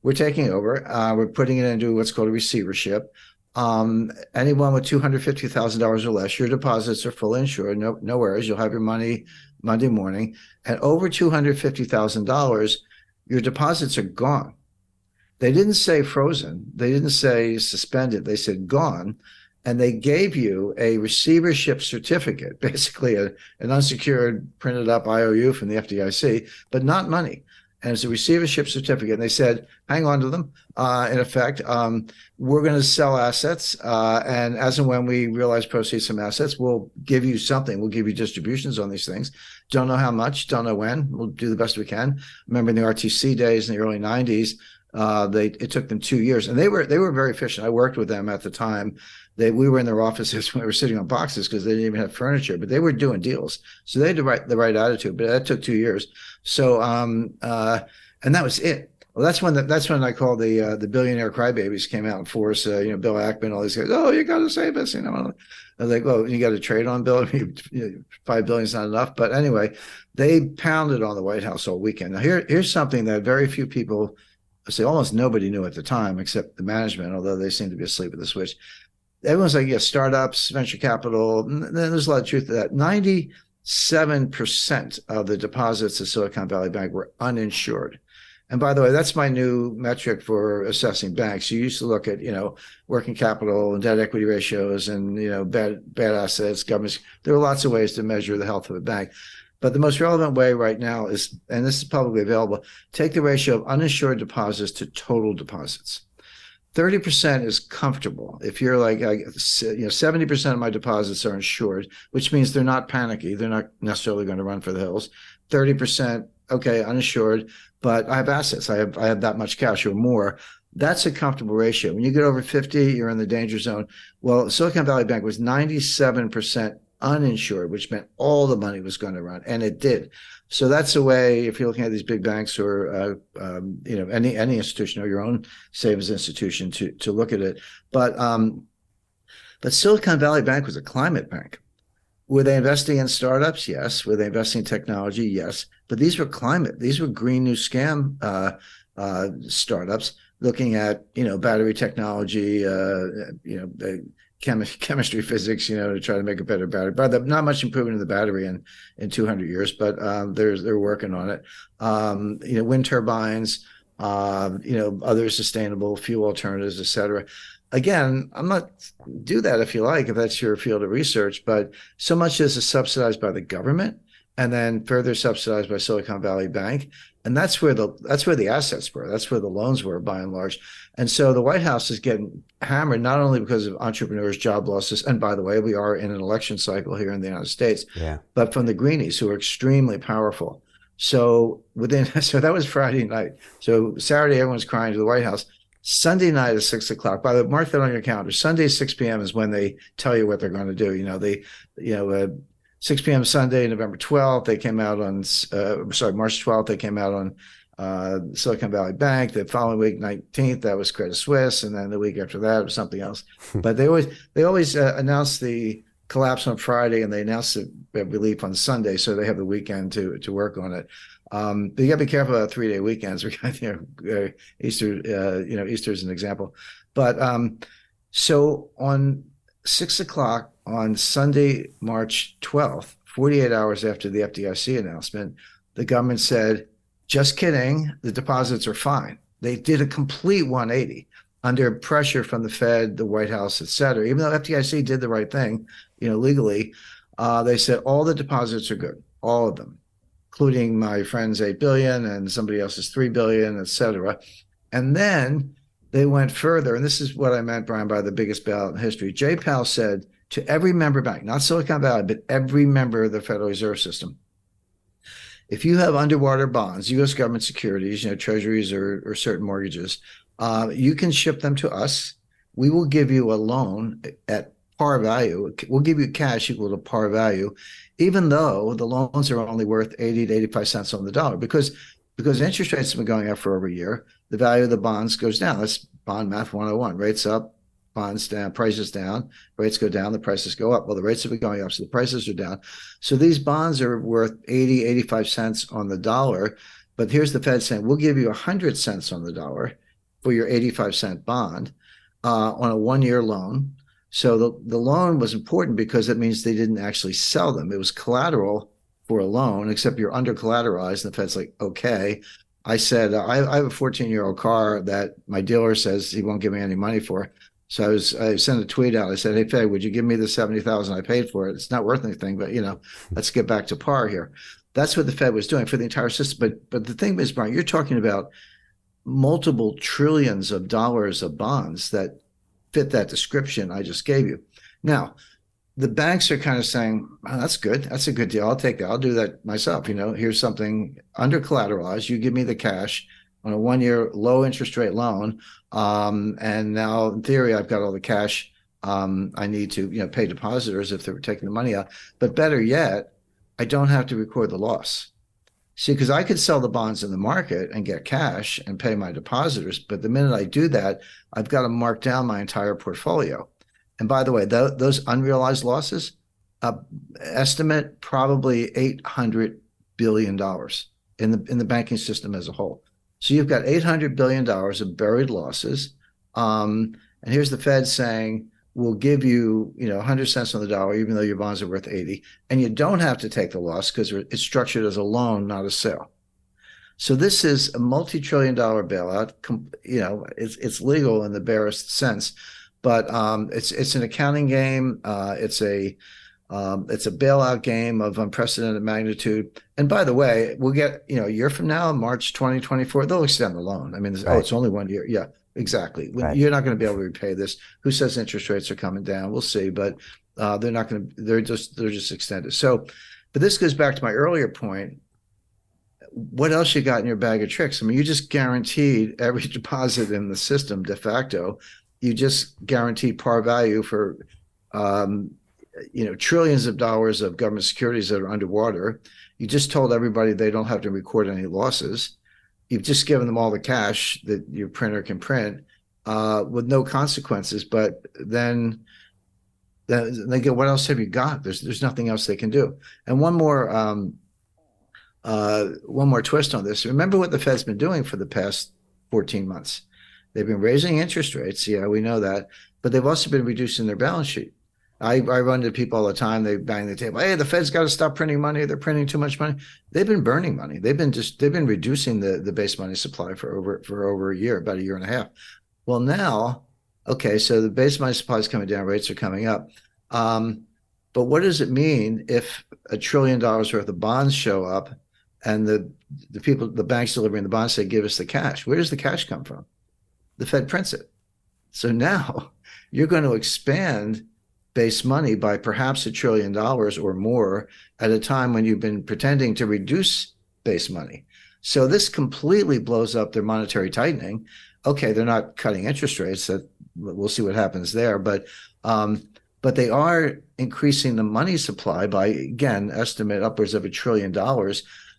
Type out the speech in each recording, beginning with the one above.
we're taking over. We're putting it into what's called a receivership. Anyone with $250,000 or less, your deposits are fully insured. No worries. You'll have your money Monday morning. And over $250,000, your deposits are gone. They didn't say frozen. They didn't say suspended. They said gone. And they gave you a receivership certificate, basically an unsecured printed up IOU from the FDIC, but not money. And it's a receivership certificate. And they said, hang on to them. In effect, we're going to sell assets. And as and when we realize proceeds from assets, we'll give you something. We'll give you distributions on these things. Don't know how much, don't know when. We'll do the best we can. Remember in the RTC days in the early 90s, it took them 2 years. And they were very efficient. I worked with them at the time. We were in their offices when we were sitting on boxes because they didn't even have furniture, but they were doing deals. So they had the right attitude, but that took 2 years. So, and that was it. Well, that's when I call the billionaire crybabies came out in force. Bill Ackman, all these guys. Oh, you got to save us. I was like, well, you got to trade on Bill. $5 billion is not enough. But anyway, they pounded on the White House all weekend. Now here's something that very few people say. Almost nobody knew at the time, except the management, although they seem to be asleep at the switch. Everyone's like, yeah, startups, venture capital. There's a lot of truth to that. 97% of the deposits of Silicon Valley Bank were uninsured. And by the way, that's my new metric for assessing banks. You used to look at, working capital and debt equity ratios and, bad assets, governments. There are lots of ways to measure the health of a bank. But the most relevant way right now is, and this is publicly available, take the ratio of uninsured deposits to total deposits. 30% is comfortable. If you're like, 70% of my deposits are insured, which means they're not panicky. They're not necessarily going to run for the hills. 30%, okay, uninsured, but I have assets. I have that much cash or more. That's a comfortable ratio. When you get over 50, you're in the danger zone. Well, Silicon Valley Bank was 97% uninsured, which meant all the money was going to run, and it did. So that's a way, if you're looking at these big banks or any institution or your own savings institution, to look at it. But Silicon Valley Bank was a climate bank. Were they investing in startups? Yes. Were they investing in technology? Yes. But these were climate. These were green new scam startups looking at battery technology, chemistry, physics, to try to make a better battery. But not much improvement in the battery in 200 years, but they're working on it. Wind turbines, other sustainable fuel alternatives, et cetera. Again, I'm not do that if you like, if that's your field of research, but so much is subsidized by the government and then further subsidized by Silicon Valley Bank. And that's where the assets were. That's where the loans were, by and large. And so the White House is getting hammered, not only because of entrepreneurs, job losses, and by the way, we are in an election cycle here in the United States, but from the greenies who are extremely powerful. So that was Friday night. So Saturday, everyone's crying to the White House. Sunday night at 6 o'clock. By the way, mark that on your calendar. Sunday, 6 p.m. is when they tell you what they're going to do. 6 p.m. Sunday, November 12th, they came out on, March 12th, they came out on Silicon Valley Bank. The following week, 19th, that was Credit Suisse. And then the week after that was something else. But they always announce the collapse on Friday and they announce the relief on Sunday. So they have the weekend to work on it. But you got to be careful about 3-day weekends. We got Easter. Easter is an example. But so on 6 o'clock on Sunday, March 12th, 48 hours after the FDIC announcement, the government said, "Just kidding. The deposits are fine." They did a complete 180 under pressure from the Fed, the White House, et cetera. Even though FDIC did the right thing, legally, they said all the deposits are good, all of them, including my friend's $8 billion and somebody else's $3 billion, et cetera. And then they went further, and this is what I meant, Brian, by the biggest bailout in history. Jay Powell said to every member bank, not Silicon Valley, but every member of the Federal Reserve System, if you have underwater bonds, U.S. government securities, treasuries or certain mortgages, you can ship them to us. We will give you a loan at par value. We'll give you cash equal to par value, even though the loans are only worth 80 to 85 cents on the dollar, because interest rates have been going up for over a year. The value of the bonds goes down. That's bond math 101. Rates up, bonds down, prices down, rates go down, the prices go up. Well, the rates have been going up, so the prices are down. So these bonds are worth 80, 85 cents on the dollar. But here's the Fed saying, we'll give you 100 cents on the dollar for your 85-cent bond on a 1-year loan. So the loan was important because it means they didn't actually sell them. It was collateral for a loan, except you're under collateralized. And the Fed's like, okay. I said, I have a 14-year-old car that my dealer says he won't give me any money for. So I sent a tweet out. I said, hey, Fed, would you give me the $70,000 I paid for it? It's not worth anything, but let's get back to par here. That's what the Fed was doing for the entire system. But the thing is, Brian, you're talking about multiple trillions of dollars of bonds that fit that description I just gave you. Now, the banks are kind of saying, oh, that's good. That's a good deal. I'll take that. I'll do that myself. Here's something under collateralized. You give me the cash on a 1-year low interest rate loan. And now in theory, I've got all the cash I need to, pay depositors if they're taking the money out. But better yet, I don't have to record the loss. See, because I could sell the bonds in the market and get cash and pay my depositors. But the minute I do that, I've got to mark down my entire portfolio. And by the way, those unrealized losses, estimate probably $800 billion in the banking system as a whole. So you've got $800 billion of buried losses. And here's the Fed saying, we'll give you, 100 cents on the dollar, even though your bonds are worth 80. And you don't have to take the loss because it's structured as a loan, not a sale. So this is a multi-trillion-dollar bailout. It's legal in the barest sense, but it's an accounting game. It's a bailout game of unprecedented magnitude. And by the way, we'll get, a year from now, March 2024, they'll extend the loan. I mean, right. It's only 1 year. Yeah, exactly. Right. You're not going to be able to repay this. Who says interest rates are coming down? We'll see, but they're not going to, they're just extended. So, but this goes back to my earlier point. What else you got in your bag of tricks? I mean, you just guaranteed every deposit in the system de facto. You just guaranteed par value for, trillions of dollars of government securities that are underwater. You just told everybody they don't have to record any losses. You've just given them all the cash that your printer can print with no consequences. But then they go, what else have you got? There's nothing else they can do. And one more twist on this. Remember what the Fed's been doing for the past 14 months. They've been raising interest rates. Yeah, we know that. But they've also been reducing their balance sheet. I run to people all the time. They bang the table. Hey, the Fed's got to stop printing money. They're printing too much money. They've been burning money. They've been reducing the base money supply for over a year, about a year and a half. Well, now, okay, so the base money supply is coming down. Rates are coming up. But what does it mean if $1 trillion worth of bonds show up and the banks delivering the bonds say, give us the cash? Where does the cash come from? The Fed prints it. So now you're going to expand base money by perhaps $1 trillion or more at a time when you've been pretending to reduce base money. So this completely blows up their monetary tightening. Okay, they're not cutting interest rates. That we'll see what happens there, but they are increasing the money supply by, again, estimate upwards of $1 trillion.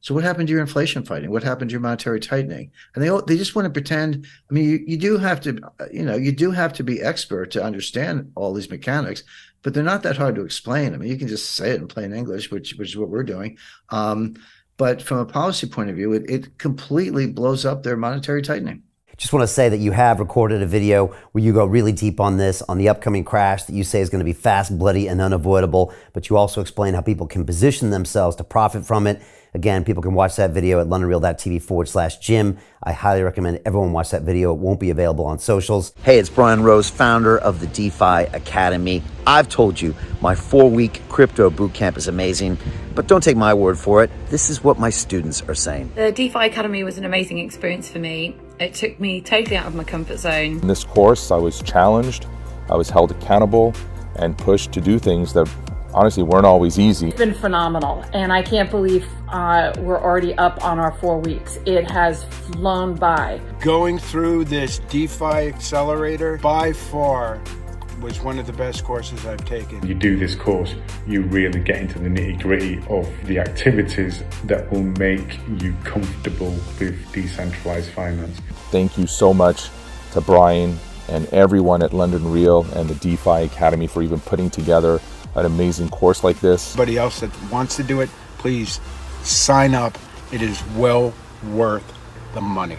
So what happened to your inflation fighting? What happened to your monetary tightening? And they just want to pretend. I mean, you do have to be expert to understand all these mechanics, but they're not that hard to explain. I mean, you can just say it in plain English, which is what we're doing. But from a policy point of view, it completely blows up their monetary tightening. Just want to say that you have recorded a video where you go really deep on this, on the upcoming crash that you say is going to be fast, bloody, and unavoidable. But you also explain how people can position themselves to profit from it. Again, people can watch that video at londonreal.tv/Jim. I highly recommend everyone watch that video. It won't be available on socials. Hey, it's Brian Rose, founder of the DeFi Academy. I've told you my 4-week crypto bootcamp is amazing, but don't take my word for it. This is what my students are saying. The DeFi Academy was an amazing experience for me. It took me totally out of my comfort zone. In this course, I was challenged, I was held accountable, and pushed to do things that honestly weren't always easy. It's been phenomenal, and I can't believe we're already up on our 4 weeks. It has flown by. Going through this DeFi accelerator by far was one of the best courses I've taken. You do this course, you really get into the nitty-gritty of the activities that will make you comfortable with decentralized finance. Thank you so much to Brian and everyone at London Real and the DeFi Academy for even putting together an amazing course like this. Anybody else that wants to do it, please sign up. It is well worth the money.